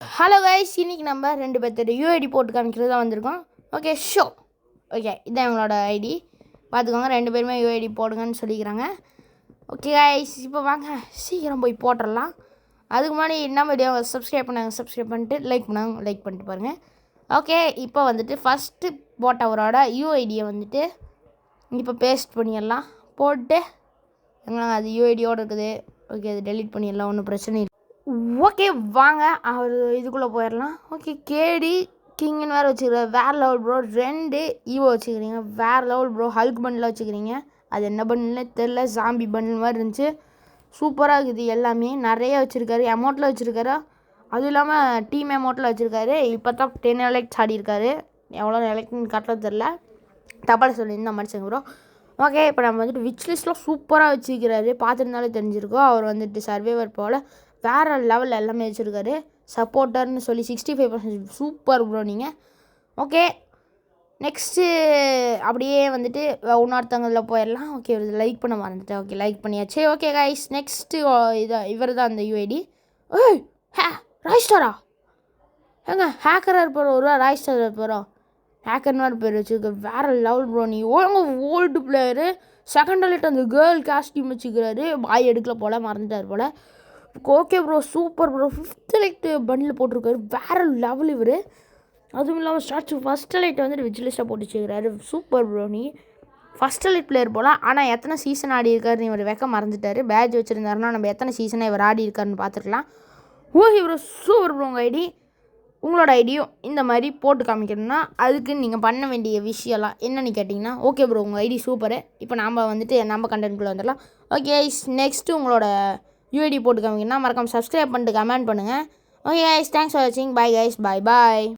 Hello guys, இன்றைக்கி நம்ம 2 பேர்த்தோட யூஐடி போட்டு காமிக்கிறது தான் வந்திருக்கோம். Okay show. ஓகே, இதான் எங்களோட ஐடி பார்த்துக்கோங்க. 2 பேருமே யூஐடி போடுங்கன்னு சொல்லிக்கிறாங்க. ஓகே கைஸ், இப்போ வாங்க சீக்கிரம் போய் போட்டுடலாம். அதுக்கு முன்னாடி என்ன வீடியோ சப்ஸ்கிரைப் பண்ணிட்டு லைக் பண்ணிட்டு பாருங்கள். ஓகே, இப்போ வந்துட்டு ஃபஸ்ட்டு போட்டவரோட யூஐடியை வந்துட்டு இப்போ பேஸ்ட் பண்ணிடலாம். போட்டு எங்கே அது யூஐடியோடு இருக்குது. ஓகே, அது டெலிட் பண்ணிடலாம், ஒன்றும் பிரச்சனை இல்லை. ஓகே வாங்க அவர் இதுக்குள்ளே போயிடலாம். ஓகே, கேடி கிங்குன்னு வேறு வச்சுக்கிறார். வேறு லெவல் ப்ரோ. 2 ஈவோ வச்சுக்கிறீங்க. வேறு லெவல் ப்ரோ. ஹல்க் பண்டில் வச்சுக்கிறீங்க. அது என்ன பண்டில்னே தெரில, ஜாம்பி பண்டில் மாதிரி இருந்துச்சு. சூப்பராக இருக்குது. எல்லாமே நிறைய வச்சுருக்காரு. அமௌண்ட்டில் வச்சுருக்காரு. அதுவும் இல்லாமல் டீம் அமௌண்ட்டில் வச்சுருக்காரு. இப்போ தான் 10 எலெக்ட்ஸ் ஆடிருக்காரு. எவ்வளோ எலெக்ட்னு கரெக்டாக தெரில, தப்பால் சொல்லியிருந்தா மனுஷங்க ப்ரோ. ஓகே, இப்போ நம்ம வந்துட்டு விச் லிஸ்ட்லாம் சூப்பராக வச்சுக்கிறாரு. பார்த்துருந்தாலே தெரிஞ்சிருக்கோம். அவர் வந்துட்டு சர்வைவர் போல் வேறு லெவலில் எல்லாமே வச்சுருக்காரு. சப்போர்ட்டர்னு சொல்லி 65% சூப்பர் ப்ரோ நீங்கள். ஓகே, நெக்ஸ்ட்டு அப்படியே வந்துட்டு இன்னொருத்தங்களில் போயிடலாம். ஓகே, இது லைக் பண்ண மறந்துட்டேன். ஓகே, லைக் பண்ணியாச்சு. ஓகே கைஸ், நெக்ஸ்ட்டு இவர் தான் அந்த யூஐடி. ஏய் ராய்ஸ்டாரா? ஏங்க ஹேக்கராக இருப்பார். ஒரு ராய்ஸ்டாராக இருப்பாரோ? ஹேக்கர் மாதிரி பேர் வச்சுருக்க. வேறு லெவல் ப்ரோ. நீ ஓல்டு பிளேயரு. செகண்ட் எலைட் அந்த கேர்ள் காஸ்டியூம் வச்சுக்கிறாரு. பாய் எடுக்கல போல், மறந்துட்டார் போல். Okay bro, super bro. 5th elite bundle போட்டிருக்காரு. வேறு லெவல் இவர். அதுவும் இல்லாமல் ஸ்டார்ட் ஃபஸ்ட் எலைட் வந்துட்டு விஜிலிஸ்ட்டாக போட்டு வச்சுக்கிறாரு. Super bro. நீ ஃபஸ்ட் எலைட் பிளேயர் போல். ஆனால் எத்தனை சீசன் ஆடி இருக்காருன்னு இவர் வைக்க மறந்துட்டார். பேட்ச் வச்சுருந்தாருன்னா நம்ம எத்தனை சீசனை இவர் ஆடி இருக்காருன்னு பார்த்துக்கலாம். Okay bro, super bro. உங்கள் ஐடி, உங்களோட ஐடியும் இந்த மாதிரி போட்டு காமிக்கணும்னா அதுக்கு நீங்கள் பண்ண வேண்டிய விஷயம்லாம் என்னென்னு கேட்டிங்கன்னா, ஓகே ப்ரோ உங்கள் ஐடி சூப்பரு. இப்போ நாம் வந்துட்டு நம்ம கண்டென்ட்குள்ளே வந்துடலாம். ஓகே, நெக்ஸ்ட்டு உங்களோட யூஐடி போட்டு காமிக்கணும்னா மறக்காமல் சப்ஸ்கிரைப் பண்ணிட்டு கமெண்ட் பண்ணுங்கள். ஓகே கைஸ், தேங்க்ஸ் ஃபார் வாட்சிங். Bye guys, by.